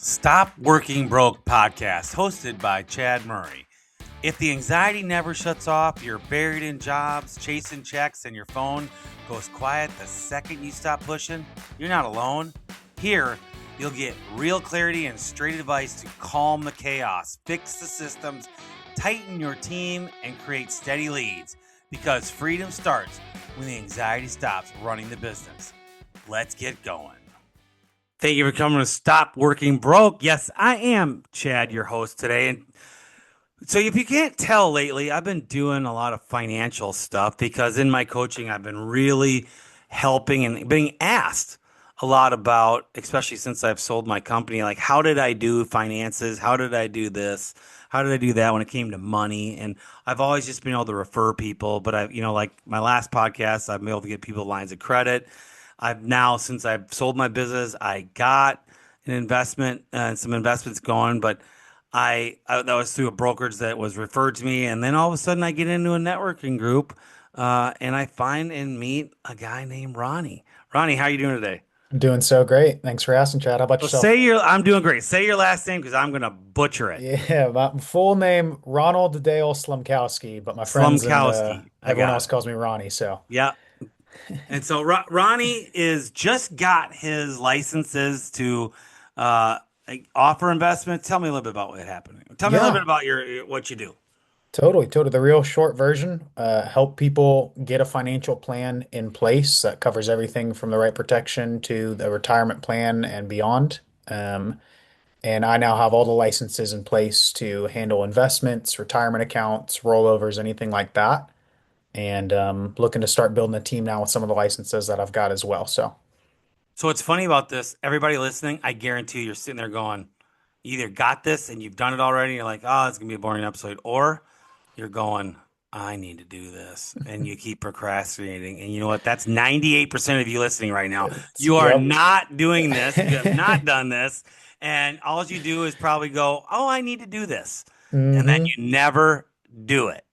Stop Working Broke podcast, hosted by Chad Murray. If the anxiety never shuts off, you're buried in jobs, chasing checks, and your phone goes quiet the second you stop pushing, you're not alone. Here, you'll get real clarity and straight advice to calm the chaos, fix the systems, tighten your team, and create steady leads. Because freedom starts when the anxiety stops running the business. Let's get going. Thank you for coming to Stop Working Broke. Yes, I am Chad, your host today. And so if you can't tell lately, I've been doing a lot of financial stuff because in my coaching, I've been really helping and being asked a lot about, especially since I've sold my company, like how did I do finances? How did I do this? How did I do that when it came to money? And I've always just been able to refer people, but like my last podcast, I've been able to get people lines of credit. Since I've sold my business, I got an investment and some investments going, but that was through a brokerage that was referred to me. And then all of a sudden I get into a networking group, and I find and meet a guy named Ronnie. Ronnie, how are you doing today? I'm doing so great. Thanks for asking, Chad. How about So yourself? I'm doing great. Say your last name because I'm going to butcher it. Yeah, my full name, Ronald Dale Slomkowski, but my friends and Slumkowski. I everyone got else it. calls me Ronnie. So, Yeah. And so Ronnie is just got his licenses to like offer investment. Tell me a little bit about what happened. Tell me a little bit yeah, about what you do. totally. The real short version, help people get a financial plan in place that covers everything from the right protection to the retirement plan and beyond. Um, and I now have all the licenses in place to handle investments, retirement accounts, rollovers, anything like that. And looking to start building a team now with some of the licenses that I've got as well. So. So what's funny about this, everybody listening, I guarantee you're sitting there going, you either got this and you've done it already, and you're like, oh, it's gonna be a boring episode, or you're going, I need to do this, and you keep procrastinating. And you know what? That's 98% of you listening right now. You are Yep. not doing this. You have not done this, and all you do is probably go, oh, I need to do this, and then hmm you never do it.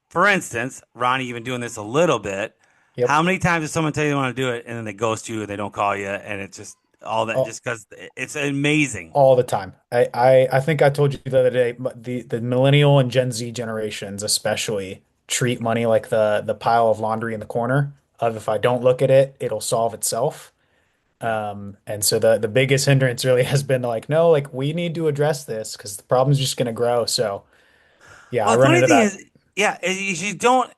For instance, Ronnie, you've been doing this a little bit. Yep. How many times does someone tell you they want to do it and then they ghost you and they don't call you and it's just all that All, just because it's amazing. all the time. I think I told you the other day, but the millennial and Gen Z generations especially treat money like the pile of laundry in the corner of if I don't look at it, it'll solve itself. Yeah. And so the biggest hindrance really has been like, no, like we need to address this because the problem's just going to grow. So yeah, I Well, the run funny into thing that. is, yeah, is you don't.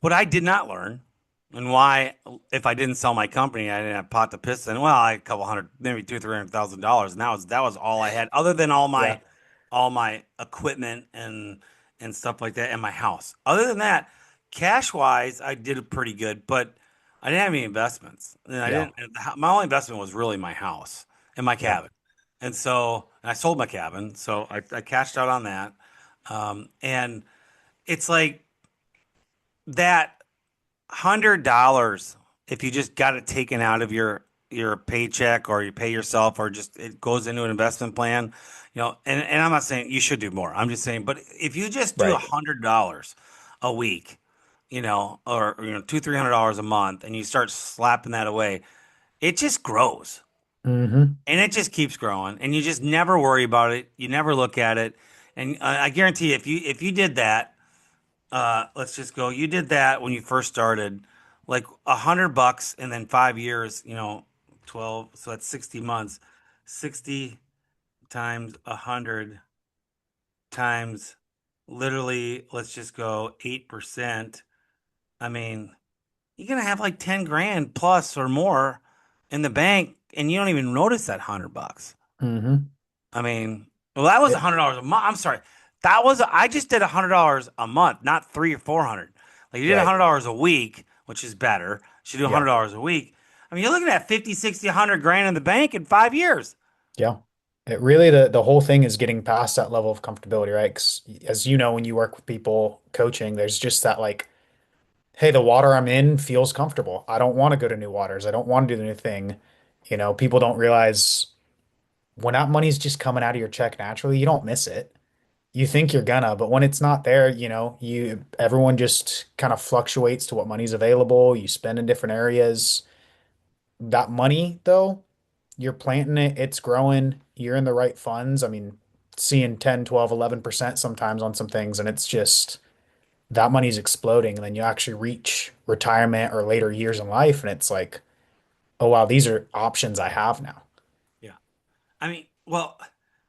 What I did not learn, and why, if I didn't sell my company, I didn't have pot to piss in. Well, I had a couple hundred, maybe $200,000, $300,000, and that was all I had, other than Yeah. all my equipment and stuff like that, in my house. Other than that, cash wise, I did it pretty good, but I didn't have any investments, and I Yeah. didn't. My only investment was really my house and my Yeah. cabin, and I sold my cabin, so I cashed out on that, and it's like that $100, if you just got it taken out of your paycheck or you pay yourself or just it goes into an investment plan, and I'm not saying you should do more. I'm just saying, but if you just do Right. $100 a week, or $200-300 a month, and you start slapping that away, it just grows hmm and it just keeps growing, and you just never worry about it. You never look at it, and I guarantee you, if you did that, let's just go. You did that when you first started, like $100, and then 5 years, 12. So that's 60 months. 60 times 100 times, literally, let's just go 8%. I mean, you're gonna have like 10 grand plus or more in the bank, and you don't even notice that $100. hmm I mean, well, that was $100 a month. I'm sorry. I just did $100 a month, not three or 400. Like you did Right. $100 a week, which is better. You should do Yeah. $100 a week. I mean, you're looking at 50, 60, 100 grand in the bank in 5 years. Yeah. It really the whole thing is getting past that level of comfortability, right? 'Cause as you know, when you work with people coaching, there's just that like, hey, the water I'm in feels comfortable. I don't want to go to new waters. I don't want to do the new thing. People don't realize when that money's just coming out of your check naturally, you don't miss it. You think you're gonna, but when it's not there, everyone just kind of fluctuates to what money's available. You spend in different areas. That money, though, you're planting it, it's growing, you're in the right funds. I mean, seeing 10, 12, 11% sometimes on some things, and it's just that money's exploding. And then you actually reach retirement or later years in life, and it's like, oh wow, these are options I have now. Yeah. I mean, well,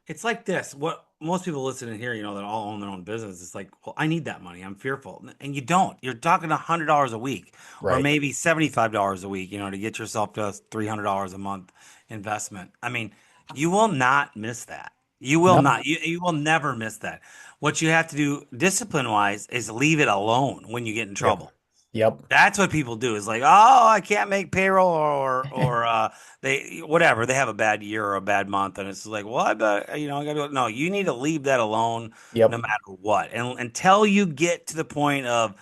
it's like this. What most people listening here, that all own their own business, it's like, well, I need that money. I'm fearful. And you don't. You're talking $100 a week or Right. maybe $75 a week, to get yourself to a $300 a month investment. I mean, you will not miss that. You will No. not. You will never miss that. What you have to do discipline wise is leave it alone when you get in Yep. trouble. Yep. That's what people do is like, oh, I can't make payroll or they whatever they have a bad year or a bad month, and it's like, well, I bet I got to. No, you need to leave that alone no Yep. matter what, and until you get to the point of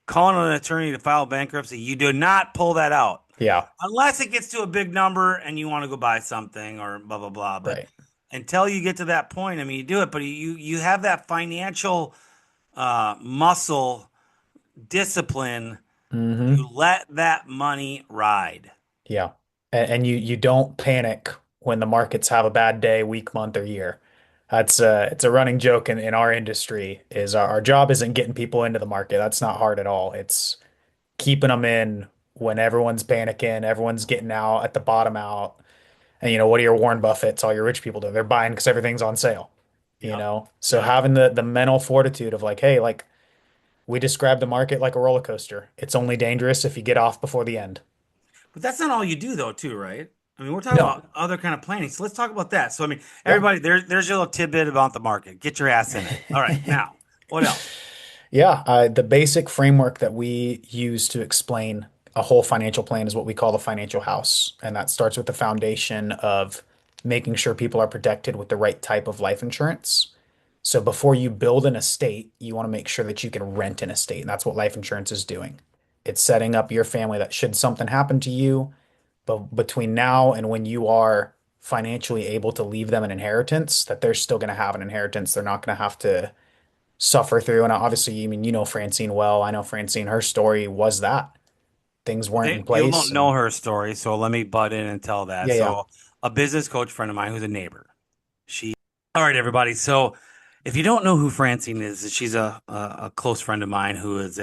calling an attorney to file bankruptcy, you do not pull that out Yeah. unless it gets to a big number and you want to go buy something or blah blah blah. But Right. until you get to that point, I mean, you do it, but you have that financial muscle discipline to Hmm. let that money ride. Yeah. And you don't panic when the markets have a bad day, week, month, or year. That's it's a running joke in our industry is our job isn't getting people into the market. That's not hard at all. It's keeping them in when everyone's panicking, everyone's getting out at the bottom out. And what are your Warren Buffetts, all your rich people do? They're buying because everything's on sale, Yep. So Yep. having the mental fortitude of like, hey, like we describe the market like a roller coaster. It's only dangerous if you get off before the end. But that's not all you do though, too, right? I mean, we're talking No. about other kind of planning. So let's talk about that. So I mean, Yeah. everybody, there's your little tidbit about the market. Get your ass in it. All right. Now, what else? Yeah, the basic framework that we use to explain a whole financial plan is what we call the financial house. And that starts with the foundation of making sure people are protected with the right type of life insurance. So before you build an estate, you want to make sure that you can rent an estate. And that's what life insurance is doing. It's setting up your family that should something happen to you, but between now and when you are financially able to leave them an inheritance, that they're still going to have an inheritance. They're not going to have to suffer through. And obviously, I mean, Francine well. I know Francine, her story was that things weren't in You place. don't know And her story, so let me butt in and tell that. yeah, yeah. So, a business coach friend of mine who's a neighbor. She, all right, everybody. So, if you don't know who Francine is, she's a close friend of mine who is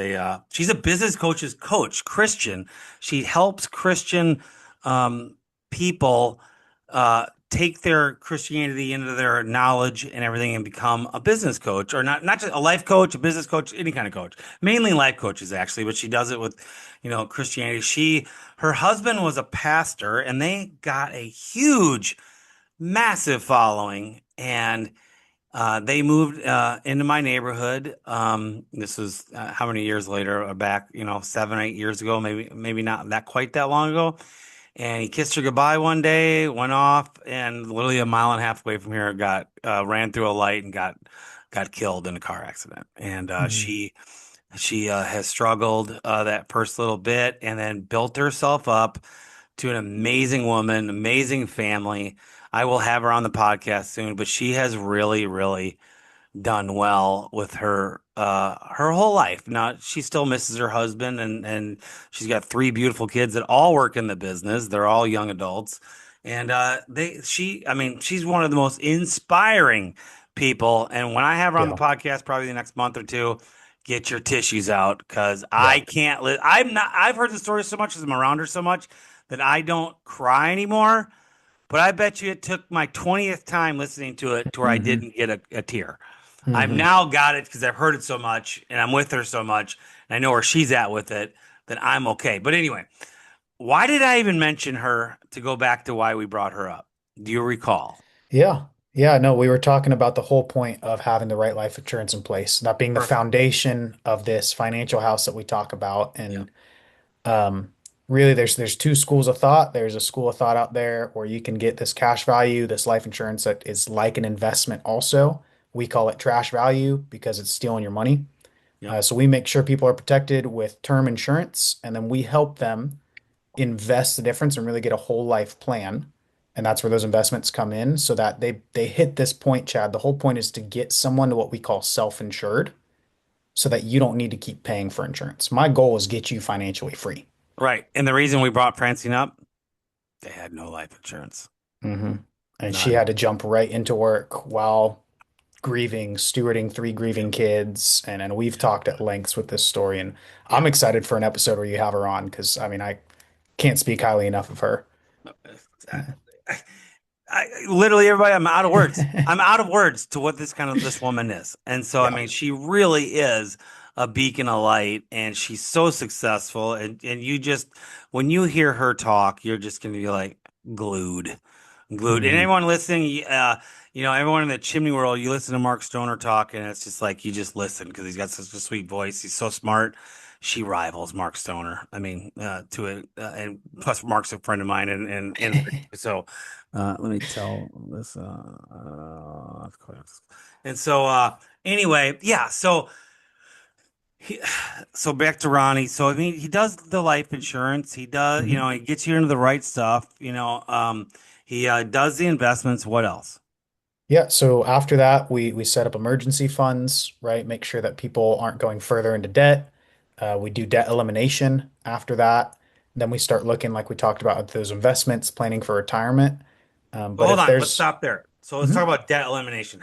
she's a business coach's coach, Christian. She helps Christian people take their Christianity into their knowledge and everything and become a business coach, or not just a life coach, a business coach, any kind of coach. Mainly life coaches actually, but she does it with Christianity. Her husband was a pastor, and they got a huge massive following, and they moved into my neighborhood. This was how many years later? Back, 7, 8 years ago, maybe not that quite that long ago. And he kissed her goodbye one day, went off, and literally a mile and a half away from here, got ran through a light and got killed in a car accident. And Mhm. she has struggled that first little bit, and then built herself up to an amazing woman, amazing family. I will have her on the podcast soon, but she has really, really done well with her whole life. Now she still misses her husband, and she's got three beautiful kids that all work in the business. They're all young adults. And I mean, she's one of the most inspiring people. And when I have her on the Yeah. podcast, probably the next month or two, get your tissues out because I Yeah. can't live. I've heard the story so much, because I'm around her so much, that I don't cry anymore. But I bet you it took my 20th time listening to it to where I Hmm. didn't get a tear. I've Hmm. now got it because I've heard it so much and I'm with her so much and I know where she's at with it, that I'm okay. But anyway, why did I even mention her to go back to why we brought her up? Do you recall? Yeah. Yeah. No, we were talking about the whole point of having the right life insurance in place, that being the Perfect. foundation of this financial house that we talk about. Yep. And Um, really, there's two schools of thought. There's a school of thought out there where you can get this cash value, this life insurance that is like an investment also. We call it trash value because it's stealing your money. Yep. So we make sure people are protected with term insurance, and then we help them invest the difference and really get a whole life plan. And that's where those investments come in so that they hit this point, Chad. The whole point is to get someone to what we call self-insured so that you don't need to keep paying for insurance. My goal is get you financially free. Right. And the reason we brought Francine up, they had no life insurance. hmm And she None. had to jump right into work while grieving, stewarding three grieving Yep. kids. And we've Yep. talked at lengths with this story. And I'm Yep. excited for an episode where you have her on because I mean, I can't speak highly enough of her. Literally everybody, I'm out of words. I'm out of words to what this woman is. And so I Yeah. mean she really is a beacon of light, and she's so successful, and you just when you hear her talk, you're just gonna be like glued. Glued. And hmm everyone listening, everyone in the chimney world, you listen to Mark Stoner talk, and it's just like you just listen because he's got such a sweet voice. He's so smart. She rivals Mark Stoner. I mean, to it, and plus Mark's a friend of mine, and so let me tell this. And so anyway, yeah. He, so back to Ronnie. So I mean, he does the life insurance. He does, hmm he gets you into the right stuff. He does the investments. What else? Yeah, so after that, we set up emergency funds, right? Make sure that people aren't going further into debt. We do debt elimination after that. Then we start looking, like we talked about, at those investments, planning for retirement. Well, But hold if on. Let's there's, stop there. So let's talk Mhm. about debt elimination.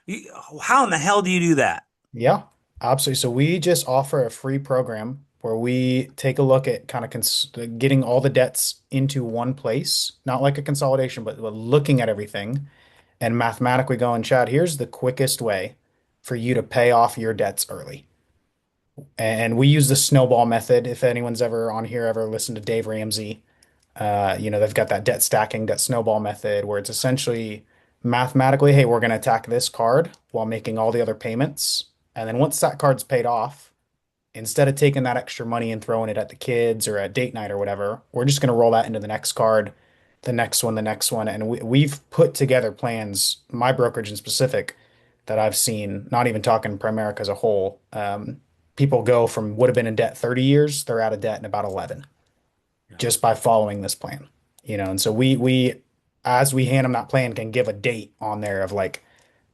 You, how in the hell do you do that? Yeah, absolutely. So we just offer a free program where we take a look at kind of getting all the debts into one place, not like a consolidation, but looking at everything and mathematically going, Chad, here's the quickest way for you to pay off your debts early. And we use the snowball method. If anyone's ever on here ever listened to Dave Ramsey, they've got that debt stacking, debt snowball method where it's essentially mathematically, hey, we're going to attack this card while making all the other payments. And then once that card's paid off, instead of taking that extra money and throwing it at the kids or at date night or whatever, we're just going to roll that into the next card, the next one, the next one. And we've put together plans, my brokerage in specific, that I've seen, not even talking Primerica as a whole. People go from would have been in debt 30 years, they're out of debt in about 11 Yeah. just by following this plan. And so we as we hand them that plan can give a date on there of like,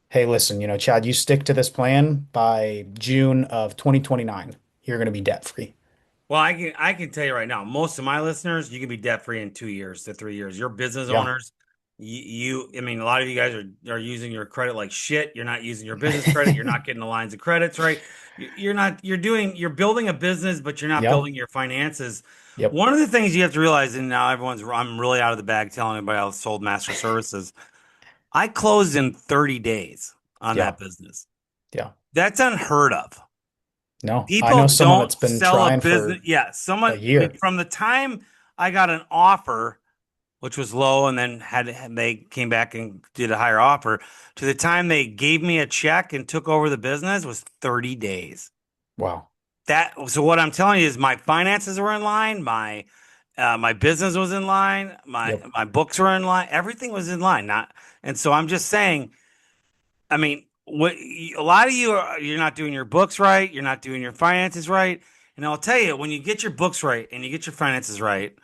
hey, listen, Chad, you stick to this plan by June of 2029, you're going to be debt free. Well, I can tell you right now, most of my listeners, you can be debt free in 2 years to 3 years. You're business Yeah. owners. I mean, a lot of you guys are using your credit like shit. You're not using your business credit. You're not getting the lines of credits right. You're not. You're building a business, but you're not Yeah. building your finances. Yep. One of the things you have to realize, and now I'm really out of the bag telling anybody else sold master services. I closed in 30 days on Yeah. that business. Yeah. That's unheard of. No, I People know someone that's don't been sell a trying business. for Yeah, a I mean, year. from the time I got an offer, which was low, and then they came back and did a higher offer, to the time they gave me a check and took over the business was 30 days. Wow. So what I'm telling you is my finances were in line, my business was in line, my Yep. my books were in line, everything was in line. Not, and so I'm just saying, I mean, a lot of you're not doing your books right, you're not doing your finances right. And I'll tell you, when you get your books right and you get your finances right,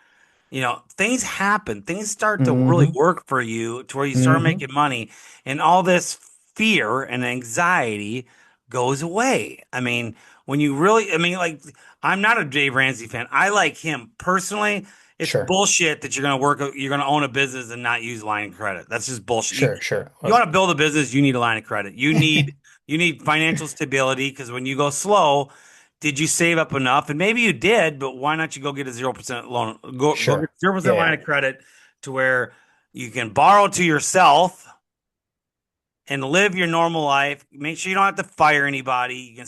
things happen. Things start to really hmm work for you to where you start hmm making money, and all this fear and anxiety goes away. I mean, when you really, I mean, like, I'm not a Dave Ramsey fan. I like him personally. It's Sure. bullshit that you're going to own a business and not use line of credit. That's just bullshit. Sure. Sure. You want to build a business, you need a line of credit. You need financial stability because when you go slow, did you save up enough? And maybe you did, but why not you go get a 0% loan? Go get Sure. 0% line Yeah. of credit to where you can borrow to yourself and live your normal life. Make sure you don't have to fire anybody. You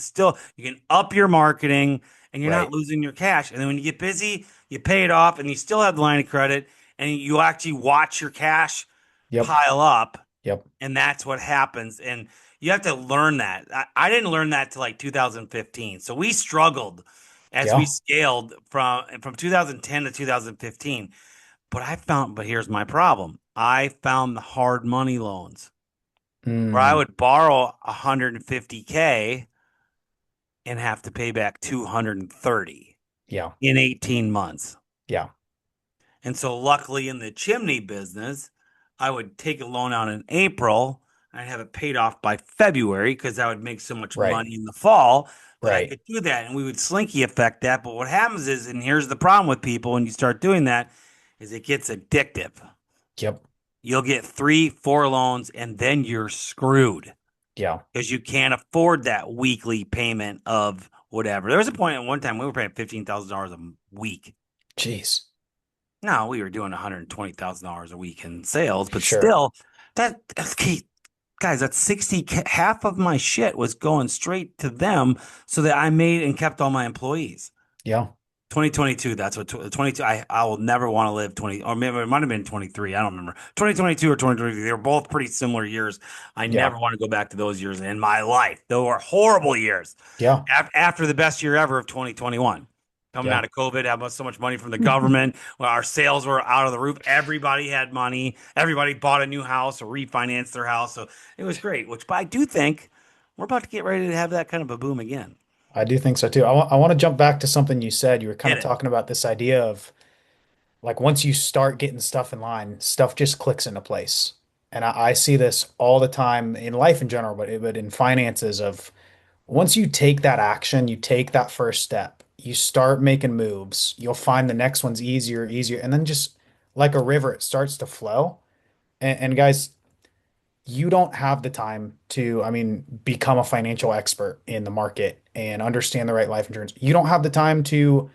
can up your marketing and you're not Right. losing your cash. And then when you get busy, you pay it off and you still have the line of credit and you actually watch your cash Yep. pile up, Yep. and that's what happens. And you have to learn that. I didn't learn that till like 2015. So we struggled as we Yeah. scaled from 2010 to 2015. But here's my problem. I found the hard money loans where I Mm. would borrow 150K and have to pay back 230 Yeah. in 18 months. Yeah. And so, luckily, in the chimney business, I would take a loan out in April and I'd have it paid off by February because I would make so much Right. money in the fall that I Right. could do that. And we would slinky affect that. But what happens is, and here's the problem with people when you start doing that, is it gets addictive. Yep. You'll get 3, 4 loans, and then you're screwed Yeah. because you can't afford that weekly payment of whatever. There was a point at one time we were paying $15,000 a week. Jeez. Now we were doing $120,000 a week in sales, but Sure. still, that's key. Guys, that's 60. Half of my shit was going straight to them so that I made and kept all my employees. Yeah. 2022, that's what 22. I will never want to live 20, or maybe it might have been 23. I don't remember. 2022 or 2023. They were both pretty similar years. I Yeah. never want to go back to those years in my life. They were horrible years. Yeah. After the best year ever of 2021. Coming Yeah. out of COVID, having so much money from the government. Well, our sales were out of the roof. Everybody had money. Everybody bought a new house or refinanced their house. So it was great, which but I do think we're about to get ready to have that kind of a boom again. I do think so too. I want to jump back to something you said. You were kind Hit of it. talking about this idea of like once you start getting stuff in line, stuff just clicks into place. And I see this all the time in life in general, but in finances of once you take that action, you take that first step, you start making moves, you'll find the next one's easier, easier, and then just like a river, it starts to flow. And guys, you don't have the time to, I mean, become a financial expert in the market and understand the right life insurance. You don't have the time to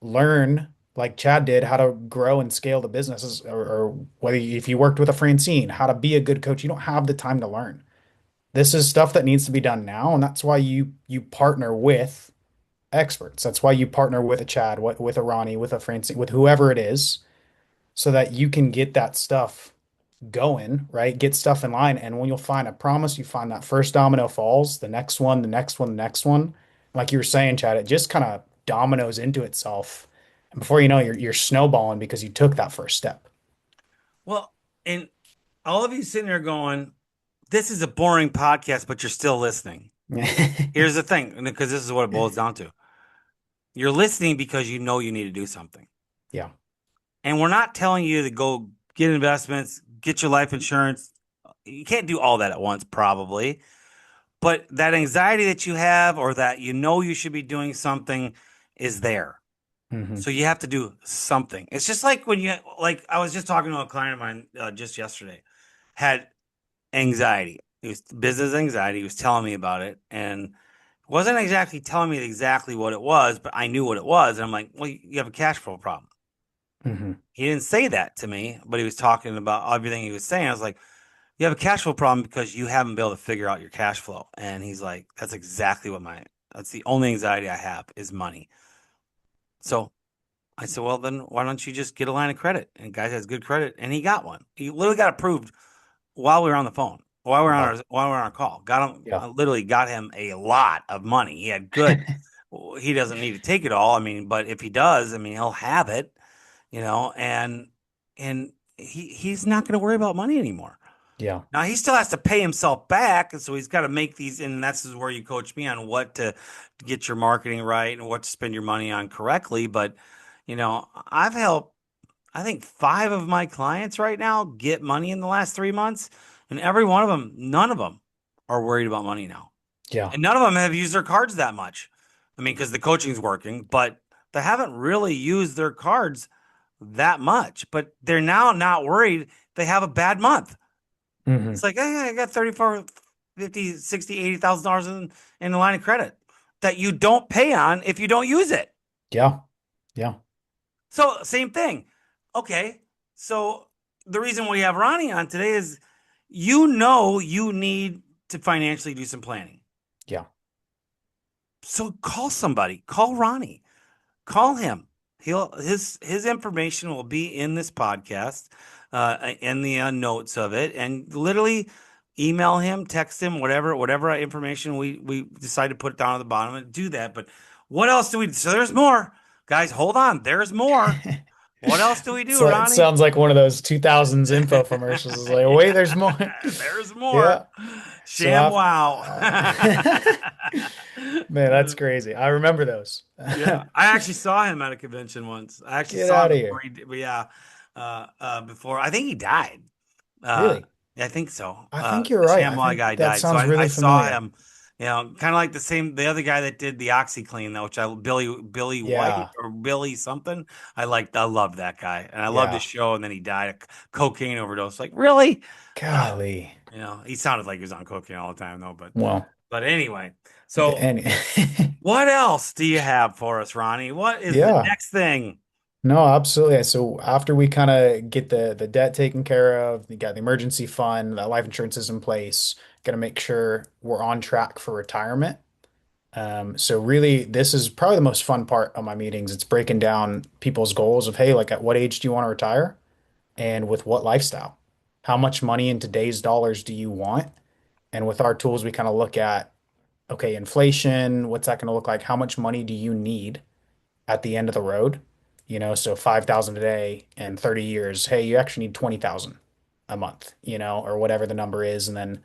learn, like Chad did, how to grow and scale the businesses, or whether if you worked with a Francine, how to be a good coach. You don't have the time to learn. This is stuff that needs to be done now, and that's why you partner with experts. That's why you partner with a Chad, with a Ronnie, with a Francine, with whoever it is, so that you can get that stuff going, right? Get stuff in line. And when you'll find, I promise you find that first domino falls, the next one, the next one, the next one. Like you were saying, Chad, it just kind of dominoes into itself. And before you know, you're snowballing because you took that first step. Well, and all of you sitting there going, this is a boring podcast, but you're still listening. Here's the thing, because this is what it boils down to. You're listening because you know you need to do something. Yeah. And we're not telling you to go get investments, get your life insurance. You can't do all that at once, probably. But that anxiety that you have or that you know you should be doing something is there. Hmm. So you have to do something. It's just like when you, like, I was just talking to a client of mine just yesterday, had anxiety. It was business anxiety. He was telling me about it and wasn't exactly telling me exactly what it was, but I knew what it was. And I'm like, well, you have a cash flow problem. Hmm. He didn't say that to me, but he was talking about everything he was saying. I was like, you have a cash flow problem because you haven't been able to figure out your cash flow. And he's like, that's exactly that's the only anxiety I have is money. So I said, well, then why don't you just get a line of credit? And the guy has good credit. And he got one. He literally got approved while we were on the phone, Wow. while we were on our call. Got him, Yeah. I literally got him a lot of money. He had good, he doesn't need to take it all. I mean, but if he does, I mean, he'll have it, and he's not going to worry about money anymore. Yeah. Now he still has to pay himself back, and so he's got to make these. And that's where you coach me on what to get your marketing right and what to spend your money on correctly. But I've helped, I think, 5 of my clients right now get money in the last 3 months, and every one of them, none of them are worried about money now, Yeah. and none of them have used their cards that much. I mean, because the coaching's working, but they haven't really used their cards that much. But they're now not worried they have a bad month. Hmm. It's like, hey, I got 34, 50, 60, $80,000 in the line of credit that you don't pay on if you don't use it. Yeah. Yeah. So same thing. Okay. So the reason we have Ronnie on today is you need to financially do some planning. Yeah. So call somebody, call Ronnie, call him. His information will be in this podcast, in the notes of it, and literally email him, text him, whatever information we decide to put down at the bottom and do that. But what else do we? So there's more, guys. Hold on, there's more. What else do we do, So it Ronnie? sounds like one of those 2000s infomercials. It's like, wait, there's more. There's more. Yeah. So Sham wow. man, that's crazy. I remember those. Yeah, I actually saw him at a convention once. I actually Get saw him out of before here. yeah, before I think he died. Uh, Really? I think so. I think you're The right. I ShamWow think guy that died, so sounds I really saw familiar. him Kind of like the other guy that did the OxyClean, though, which Billy White Yeah. or Billy something. I loved that guy, and I loved his Yeah. show. And then he died of cocaine overdose. Like, really? Uh, Golly. he sounded like he was on cocaine all the time, though. Well, But anyway, so and what else do you have for us, Ronnie? What is the yeah. next thing? No, absolutely. So after we kind of get the debt taken care of, you got the emergency fund, that life insurance is in place, got to make sure we're on track for retirement. So really, this is probably the most fun part of my meetings. It's breaking down people's goals of, hey, like at what age do you want to retire and with what lifestyle? How much money in today's dollars do you want? And with our tools, we kind of look at, okay, inflation, what's that going to look like? How much money do you need at the end of the road? So 5,000 a day and 30 years, hey, you actually need 20,000 a month, or whatever the number is. And then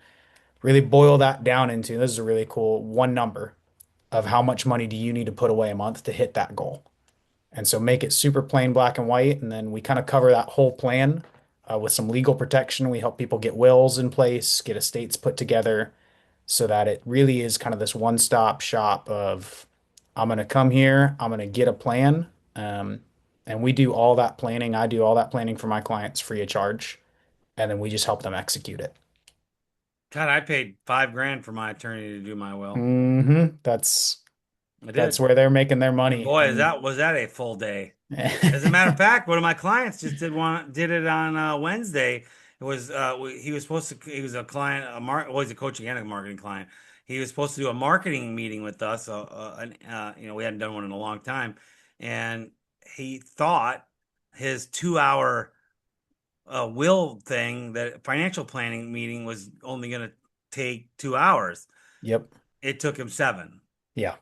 really boil that down into this is a really cool one number of how much money do you need to put away a month to hit that goal. And so make it super plain black and white. And then we kind of cover that whole plan with some legal protection. We help people get wills in place, get estates put together so that it really is kind of this one-stop shop of I'm going to come here, I'm going to get a plan. Um, and we do all that planning. I do all that planning for my clients free of charge. And then we just help them execute it. God, I paid 5 grand for my attorney to do my will. That's I that's did. where they're making their And money. boy, is And that was that a full day. As a matter of fact, one of my clients just did it on Wednesday. It was he was supposed to he was a client well, he's a coaching and a marketing client. He was supposed to do a marketing meeting with us. We hadn't done one in a long time, and he thought his 2 hour will thing, that financial planning meeting, was only going to take 2 hours. yep. It took him seven. Yeah.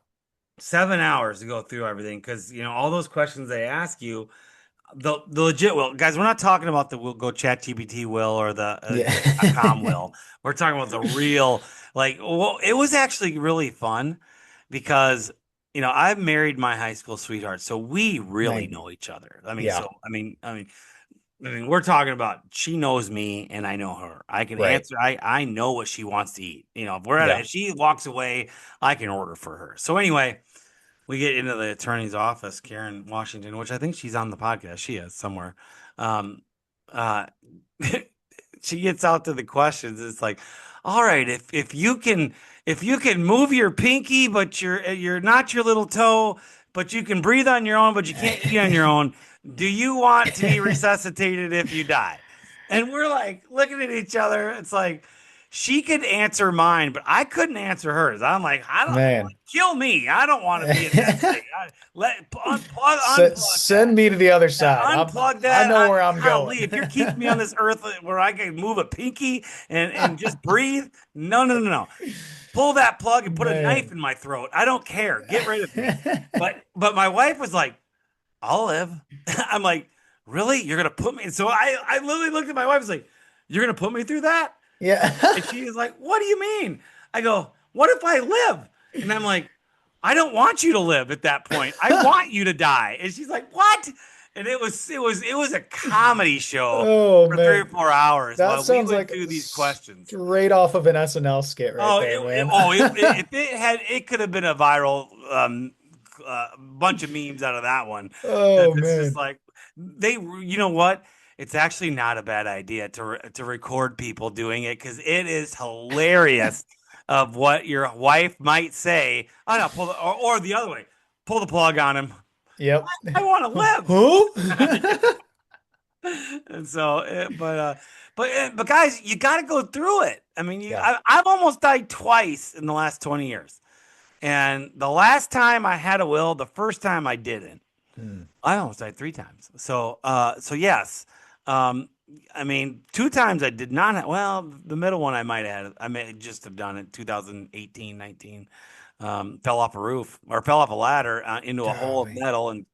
7 hours to go through everything because all those questions they ask you, the legit will, guys. We're not talking about the will go chat GPT will or the Yeah. com will. We're talking about the real, like, well, it was actually really fun because I've married my high school sweetheart, so we really Like, know each other. I mean, yeah. so we're talking about she knows me and I know her. I can Right. answer. I know what she wants to eat. Yeah. If she walks away, I can order for her. So anyway, we get into the attorney's office, Karen Washington, which I think she's on the podcast. She is somewhere. Um, uh, she gets out to the questions. It's like, all right, if you can move your pinky, but you're not your little toe, but you can breathe on your own, but you can't eat on your own. Do you want to be resuscitated if you die? And we're like looking at each other. It's like she could answer mine, but I couldn't answer hers. I'm like, I don't Man. kill me. I don't want to be in that state. Unplug Send that. me to the other Yeah, side. unplug I that. know where I'm Golly, going. if you're keeping me on this earth where I can move a pinky and just breathe, no, no, no, no. Pull that plug and put a knife Man. in my throat. I don't care. Get rid of me. But my wife was like, I'll live. I'm like, really? You're gonna put me? So I literally looked at my wife and was like, you're gonna put me through that? Yeah. And she is like, what do you mean? I go, what if I live? And I'm like, I don't want you to live at that point. I want you to die. And she's like, what? And it was a comedy show Oh for 3 or 4 hours that while we sounds went like through these questions. straight off of an SNL skit right Oh, there, man. it could have been a viral bunch of memes out of that one. Oh It's just man. like you know what? It's actually not a bad idea to record people doing it because it is hilarious of what your wife might say. Oh no, or the other way, pull the plug on him. Yep. I want Who? to live. And so, but guys, you got to go through it. I mean, Yeah. I've almost died twice in the last 20 years. And the last time I had a will, the first time I didn't. Hmm. I almost died 3 times. So yes. Um, I mean, 2 times I did not have, well, the middle one I might have, I may just have done it 2018, 19. Fell off a roof or fell off a ladder into a hole of Golly. metal and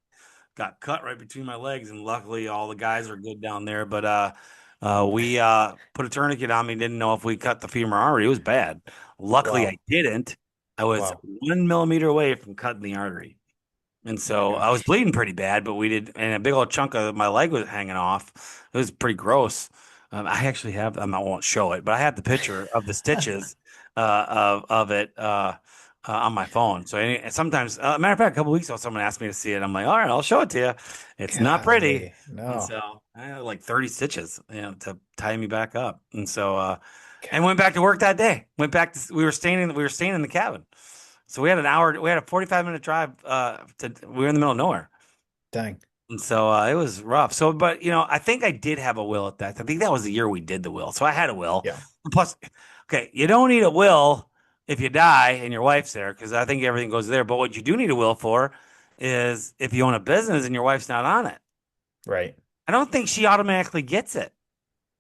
got cut right between my legs. And luckily all the guys are good down there. But we put a tourniquet on me, didn't know if we cut the femur artery. It was bad. Luckily I Wow. did. I was Wow. 1 millimeter away from cutting the artery. And Oh my so I was gosh. bleeding pretty bad, but we did, and a big old chunk of my leg was hanging off. It was pretty gross. I actually have, I won't show it, but I have the picture of the stitches of it on my phone. So sometimes, matter of fact, a couple weeks ago, someone asked me to see it. I'm like, all right, I'll show it to you. It's not pretty. Golly, And no. so I had like 30 stitches, to tie me back up. And so, and God, went back to work that day. Went back to, we were staying in the cabin. So we had a 45-minute drive, we were in the middle of nowhere. dang. And so it was rough. So, but I think I did have a will at that. I think that was the year we did the will. So I had a will. Yeah, Plus, okay, you don't need a will if you die and your wife's there, because I think everything goes there. But what you do need a will for is if you own a business and your wife's not on it. right. I don't think she automatically gets it.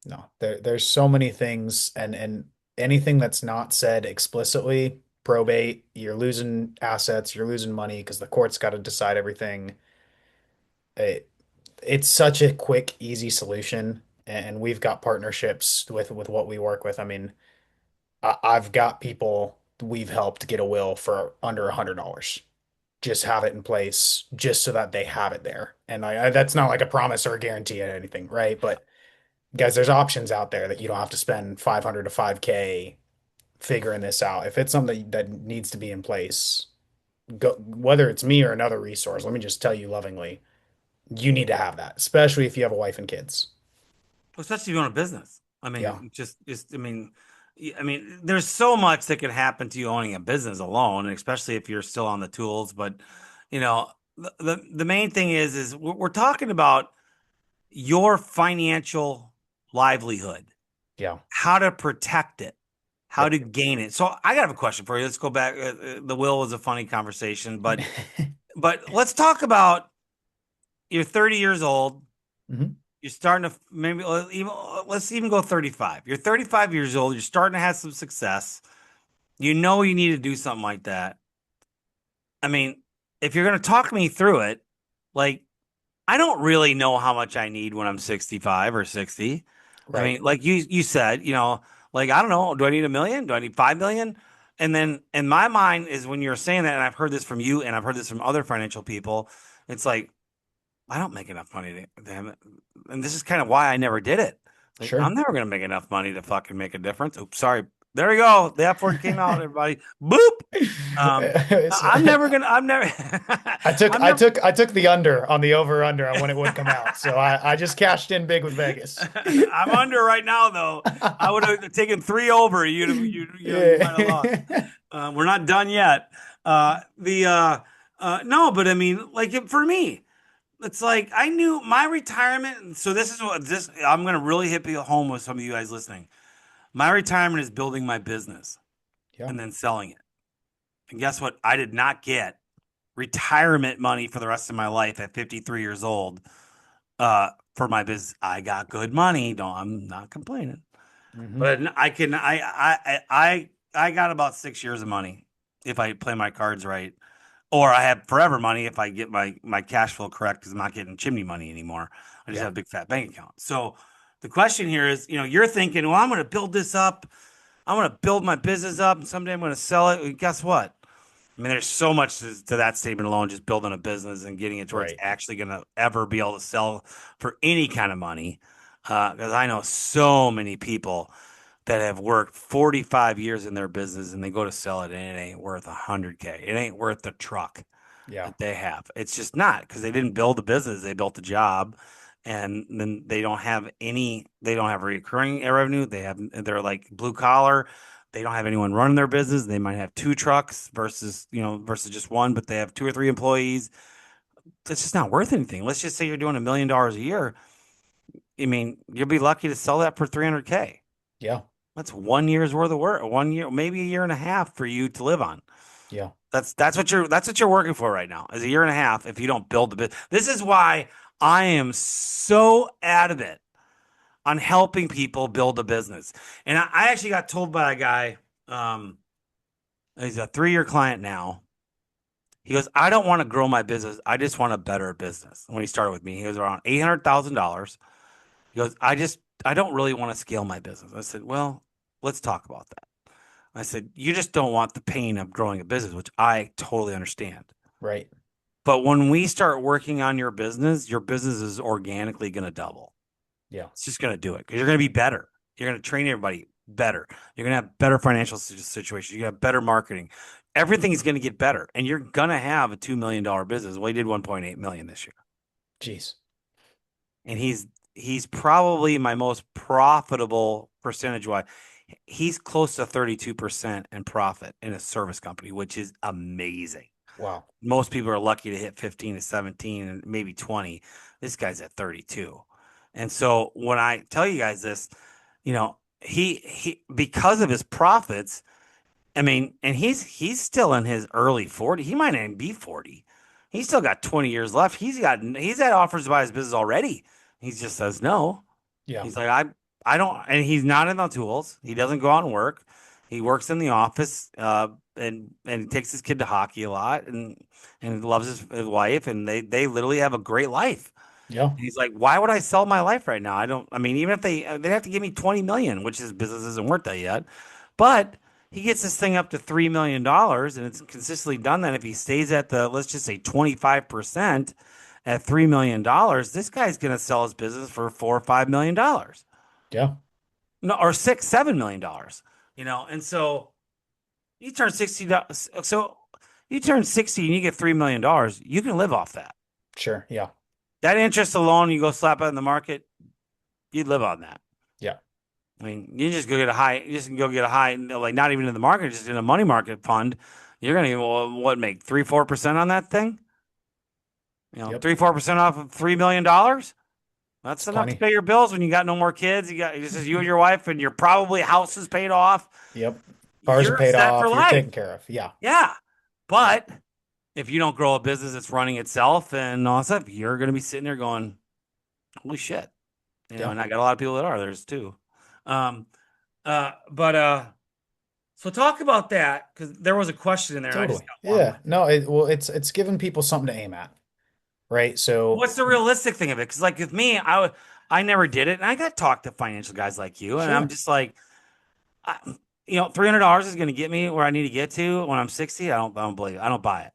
No, there's so many things, and anything that's not said explicitly, probate, you're losing assets, you're losing money because the court's got to decide everything. It, it's such a quick, easy solution, and we've got partnerships with what we work with. I mean, I've got people we've helped get a will for under $100. Just have it in place, just so that they have it there. And that's not like a promise or a guarantee or anything, right? But guys, there's options out there that you don't have to spend 500 to 5K figuring this out. If it's something that needs to be in place, go, whether it's me or another resource, let me just tell you lovingly, you need to have that, especially if you have a wife and kids. Especially if you own a business. I Yeah, mean, I mean, there's so much that could happen to you owning a business alone, and especially if you're still on the tools. But the main thing is we're talking about your financial livelihood, yeah, how to protect it, how yep. to gain it. So I got to have a question for you. Let's go back. The will was a funny conversation, but let's talk about you're 30 years old. hmm You're starting to maybe even let's even go 35. You're 35 years old. You're starting to have some success. You know you need to do something like that. I mean, if you're going to talk me through it, like I don't really know how much I need when I'm 65 or 60. I Right, mean, like you said, like I don't know, do I need 1 million? Do I need 5 million? And then in my mind is when you're saying that, and I've heard this from you and I've heard this from other financial people, it's like I don't make enough money to have it. And this is kind of why I never did it. Like, I'm sure. never going to make enough money to fucking make a difference. Oops, sorry. There we go. The F word came out, everybody. Boop. Um, I'm never going to, I'm never, I took I'm I never, took I took the under on the over under on when it would come out. So I just cashed in big with Vegas. I'm under right now, though. I would have taken three over. You might have lost. Yeah. We're not done yet. No, but I mean, like for me, it's like I knew my retirement. So this is what this I'm gonna really hit home with some of you guys listening. My retirement is building my business Yeah. and then selling it. And guess what? I did not get retirement money for the rest of my life at 53 years old. For my business, I got good money. No, I'm not complaining. hmm But I can I got about 6 years of money if I play my cards right. Or I have forever money if I get my cash flow correct because I'm not getting chimney money anymore. I just Yeah. have a big fat bank account. So the question here is, you're thinking, well, I'm going to build this up. I'm going to build my business up, and someday I'm going to sell it. And guess what? I mean, there's so much to that statement alone, just building a business and getting it to where it's Right. actually going to ever be able to sell for any kind of money. Because I know so many people that have worked 45 years in their business and they go to sell it and it ain't worth 100K. It ain't worth the truck Yeah. that they have. It's just not because they didn't build a business, they built a job. And then they don't have recurring revenue. They're like blue collar. They don't have anyone running their business. They might have two trucks versus just one, but they have two or three employees. It's just not worth anything. Let's just say you're doing $1 million a year. I mean, you'll be lucky to sell that for 300K. Yeah. That's 1 year's worth of work, 1 year, maybe a year and a half for you to live on. Yeah. That's what you're working for right now is a year and a half if you don't build the business. This is why I am so adamant on helping people build a business. And I actually got told by a guy, he's a 3-year client now. He goes, I don't want to grow my business. I just want a better business. When he started with me, he was around $800,000. He goes, I don't really want to scale my business. I said, well, let's talk about that. I said, you just don't want the pain of growing a business, which I totally understand. Right. But when we start working on your business is organically going to double. Yeah. It's just going to do it because you're going to be better. You're going to train everybody better. You're going to have better financial situations. You're going to have better marketing. Everything's going to get better, and you're going to have a $2 million business. Well, he did 1.8 million this year, Jeez. and he's probably my most profitable percentage wise. He's close to 32% in profit in a service company, which is amazing. Wow. Most people are lucky to hit 15 to 17 and maybe 20. This guy's at 32. And so when I tell you guys this, he because of his profits, I mean, and he's still in his early 40. He might not even be 40. He's still got 20 years left. He's had offers to buy his business already. He just says no. Yeah. He's like, I don't, and he's not in the tools. He doesn't go out and work. He works in the office, and he takes his kid to hockey a lot, and loves his wife, and they literally have a great life. Yeah. And he's like, why would I sell my life right now? I mean, even if they'd have to give me 20 million, which his business isn't worth that yet, but he gets this thing up to $3 million, and it's consistently done that. If he stays at let's just say 25% at $3 million, this guy's going to sell his business for $4 or $5 million. Yeah. No, or $7 million. And so you turn 60. So you turn 60 and you get $3 million. You can live off that. Sure. Yeah. That interest alone, you go slap it in the market, you'd live on that. Yeah. I mean, you just go get a high, you just go get a high, like not even in the market, just in a money market fund. You're gonna what make 3-4% on that thing? Yep. 3-4% off of $3 million. That's It's enough to plenty. pay your bills when you got no more kids. It's just you and your wife, and your probably house is paid off. Yep. Cars are You're paid set for off. You're life. taken care of. Yeah. Yeah. But if you don't grow a business that's running itself and all that stuff, you're going to be sitting there going, holy shit. Yeah. And I got a lot of people that are, there's too. Um, but so talk about that because there was a question in there and I just Totally. got one. Yeah. No, well, it's giving people something to aim at, right? So What's the realistic thing of it? Because like with me, I never did it, and I got talked to financial guys like you, and I'm sure. just like, $300 is going to get me where I need to get to when I'm 60. I don't believe it. I don't buy it.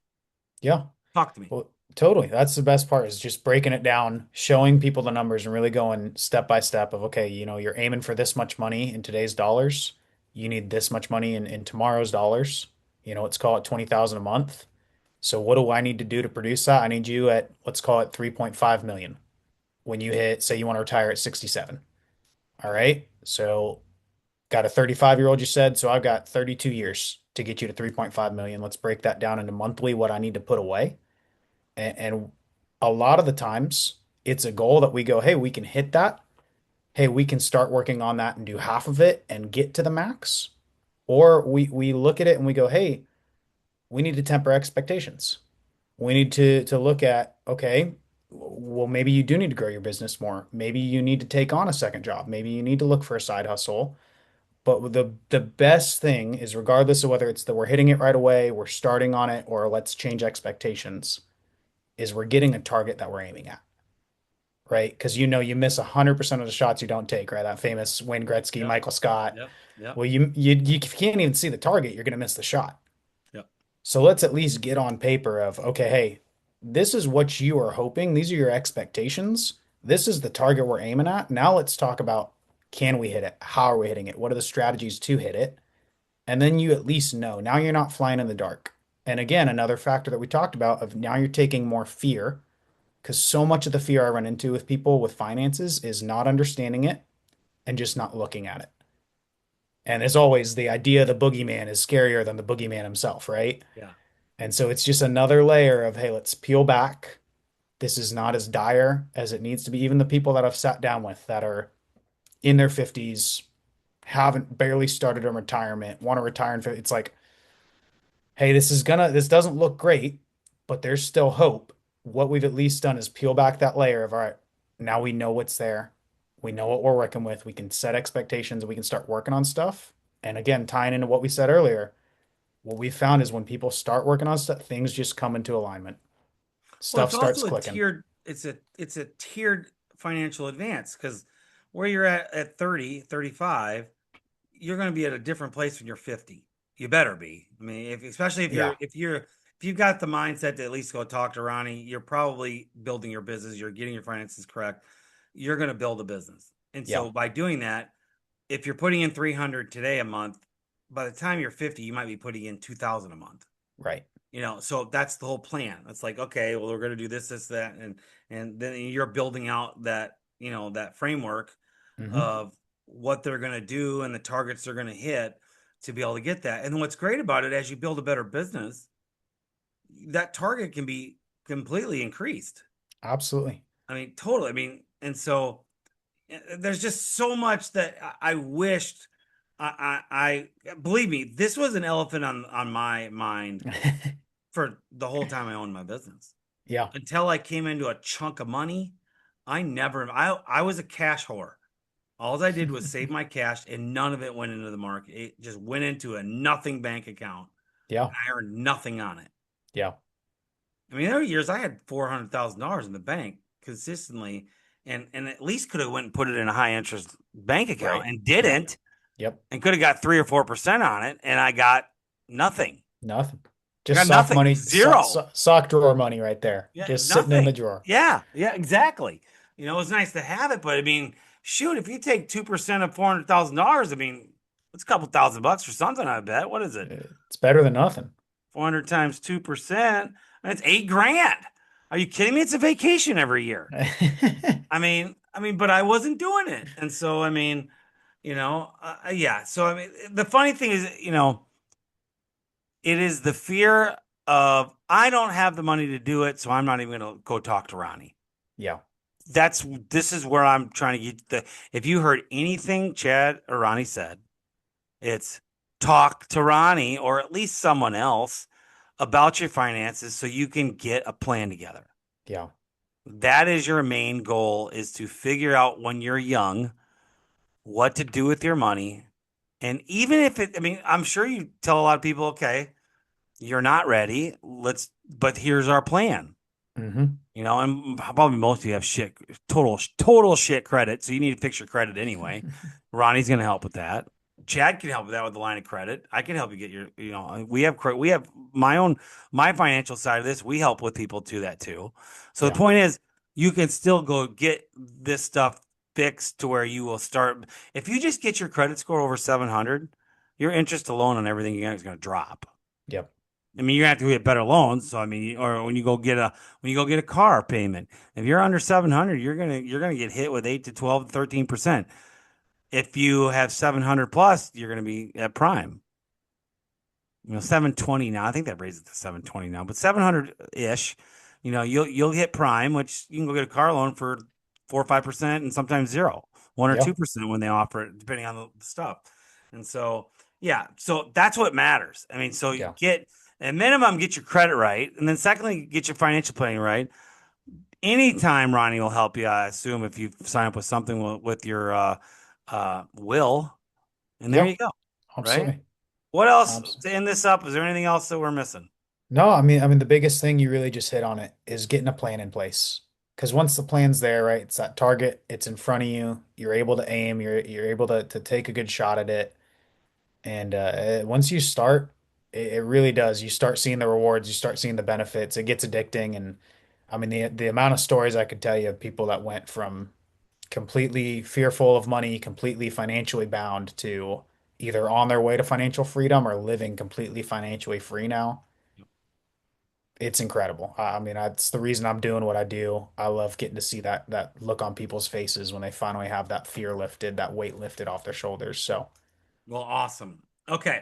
Yeah. Talk to me. Well, totally. That's the best part is just breaking it down, showing people the numbers and really going step by step of, okay, you're aiming for this much money in today's dollars. You need this much money in tomorrow's dollars. Let's call it 20,000 a month. So what do I need to do to produce that? I need you at, let's call it 3.5 million when you hit, say you want to retire at 67. All right. So got a 35-year-old, you said. So I've got 32 years to get you to 3.5 million. Let's break that down into monthly, what I need to put away. And a lot of the times it's a goal that we go, hey, we can hit that. Hey, we can start working on that and do half of it and get to the max. Or we look at it and we go, hey, we need to temper expectations. We need to look at, okay, well, maybe you do need to grow your business more. Maybe you need to take on a second job. Maybe you need to look for a side hustle. But the best thing is regardless of whether it's that we're hitting it right away, we're starting on it, or let's change expectations, is we're getting a target that we're aiming at, right? Because you miss 100% of the shots you don't take, right? That famous Wayne Gretzky, Yep. Michael Scott. Yep. Yep. Well, you can't even see the target, you're going to miss the shot. Yep. So let's at least get on paper of, okay, hey, this is what you are hoping. These are your expectations. This is the target we're aiming at. Now let's talk about, can we hit it? How are we hitting it? What are the strategies to hit it? And then you at least know. Now you're not flying in the dark. And again, another factor that we talked about of now you're taking more fear because so much of the fear I run into with people with finances is not understanding it and just not looking at it. And as always, the idea of the boogeyman is scarier than the boogeyman himself, right? Yeah. And so it's just another layer of, hey, let's peel back. This is not as dire as it needs to be. Even the people that I've sat down with that are in their 50s, haven't barely started a retirement, want to retire in 50, it's like, hey, this doesn't look great, but there's still hope. What we've at least done is peel back that layer of, all right, now we know what's there. We know what we're working with. We can set expectations and we can start working on stuff. And again, tying into what we said earlier, what we found is when people start working on stuff, things just come into alignment. Well, Stuff it's starts also a clicking. tiered, it's a tiered financial advance because where you're at 30, 35, you're going to be at a different place when you're 50. You better be. I mean, especially Yeah. if you've got the mindset to at least go talk to Ronnie, you're probably building your business, you're getting your finances correct. You're going to build a business. And Yeah. so by doing that, if you're putting in 300 today a month, by the time you're 50, you might be putting in 2000 a month. Right. So that's the whole plan. It's like, okay, well, we're going to do this, that, and then you're building out that framework Hmm. of what they're going to do and the targets they're going to hit to be able to get that. And what's great about it, as you build a better business, that target can be completely increased. Absolutely. I mean, totally. I mean, and so there's just so much that I wished I believe me, this was an elephant on my mind for the whole time I owned my business. Yeah. Until I came into a chunk of money, I was a cash whore. All I did was save my cash and none of it went into the market. It just went into a nothing bank account Yeah. and I earned nothing on it. Yeah. I mean, there were years I had $400,000 in the bank consistently and at least could have went and put it in a high interest bank account Right. and Yep. didn't Yep. and could have got 3 or 4% on it and I got nothing. Nothing. I Just got sock nothing. money, Zero. sock drawer money right there. Yeah, Just sitting in the nothing. drawer. Yeah, exactly. It was nice to have it, but I mean, shoot, if you take 2% of $400,000, I mean, it's a couple $1,000 for something, I bet. What is it? It's better than nothing. 400 times 2%. That's 8 grand. Are you kidding me? It's a vacation every year. But I wasn't doing it. And so, yeah. So, the funny thing is, it is the fear of I don't have the money to do it, so I'm not even going to go talk to Ronnie. Yeah. This is where I'm trying to get if you heard anything Chad or Ronnie said, it's talk to Ronnie or at least someone else about your finances so you can get a plan together. Yeah. That is your main goal is to figure out when you're young what to do with your money. And even if I'm sure you tell a lot of people, okay, you're not ready. But here's our plan. Hmm. And probably most of you have total shit credit. So you need to fix your credit anyway. Ronnie's going to help with that. Chad can help with that with the line of credit. I can help you get we have my financial side of this. We help with people to that too. So the Yeah. point is you can still go get this stuff fixed to where you will start. If you just get your credit score over 700, your interest alone on everything you got is going to drop. Yep. You're gonna have to get better loans. So or when you go get a car payment, if you're under 700, you're gonna get hit with 8 to 12 to 13%. If you have 700 plus, you're gonna be at prime. 720 now. I think that raises to 720 now, but 700 ish. You'll hit prime, which you can go get a car loan for 4 or 5% and sometimes zero, one or Yeah. 2% when they offer it, depending on the stuff. And so, yeah, so that's what matters. So you Yeah. get at minimum, get your credit right, and then secondly, get your financial planning right. Anytime Ronnie will help you, I assume, if you sign up with something with your will, and there Yeah. you go, right? Absolutely. What else Absolutely. to end this up? Is there anything else that we're missing? No, I mean, the biggest thing you really just hit on it is getting a plan in place. Because once the plan's there, right, it's that target, it's in front of you, you're able to aim, you're able to take a good shot at it. And once you start, it really does. You start seeing the rewards, you start seeing the benefits. It gets addicting. And I mean, the amount of stories I could tell you of people that went from completely fearful of money, completely financially bound to either on their way to financial freedom or living completely financially free now. It's incredible. I mean, that's the reason I'm doing what I do. I love getting to see that look on people's faces when they finally have that fear lifted, that weight lifted off their shoulders. So, Well, awesome. Okay.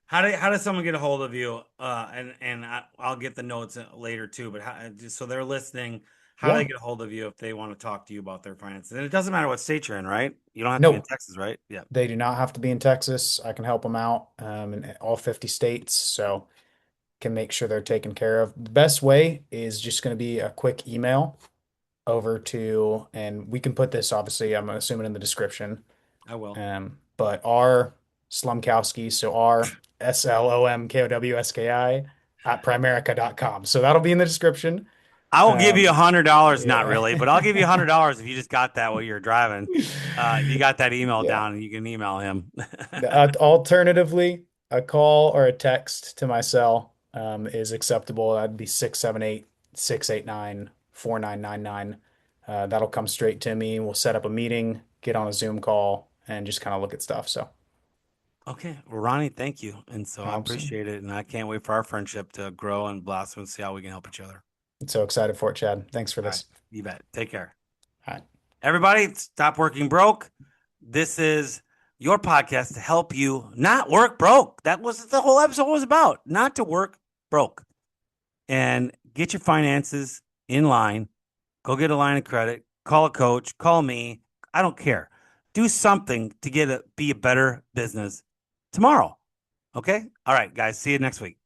How does someone get a hold of you? I'll get the notes later too. But just so they're listening, how do they yeah. get a hold of you if they want to talk to you about their finances? And it doesn't matter what state you're in, right? You don't have to be in No, Texas, right? Yeah. they do not have to be in Texas. I can help them out in all 50 states, so can make sure they're taken care of. The best way is just going to be a quick email over to, and we can put this obviously, I'm assuming in the description. I will. But R Slomkowski, so RSLOMKOWSKI at primerica.com. So that'll be in the description. I will give you Um, $100, not yeah. really, but I'll give you $100 if you just got that while you're driving. If you got that email Yeah. down, and you can email him. Alternatively, a call or a text to my cell is acceptable. That'd be 678 689 4999. That'll come straight to me. We'll set up a meeting, get on a Zoom call and just kind of look at stuff. So Okay. Well, Ronnie, thank you. And so I so appreciate it. And I can't wait for our friendship to grow and blossom and see how we can help each other. I'm so excited for it, Chad. Thanks for All right. this. You bet. Take care. All right. Everybody, stop working broke. This is your podcast to help you not work broke. That was the whole episode was about, not to work broke. And get your finances in line. Go get a line of credit. Call a coach. Call me. I don't care. Do something to be a better business tomorrow. Okay? All right, guys. See you next week.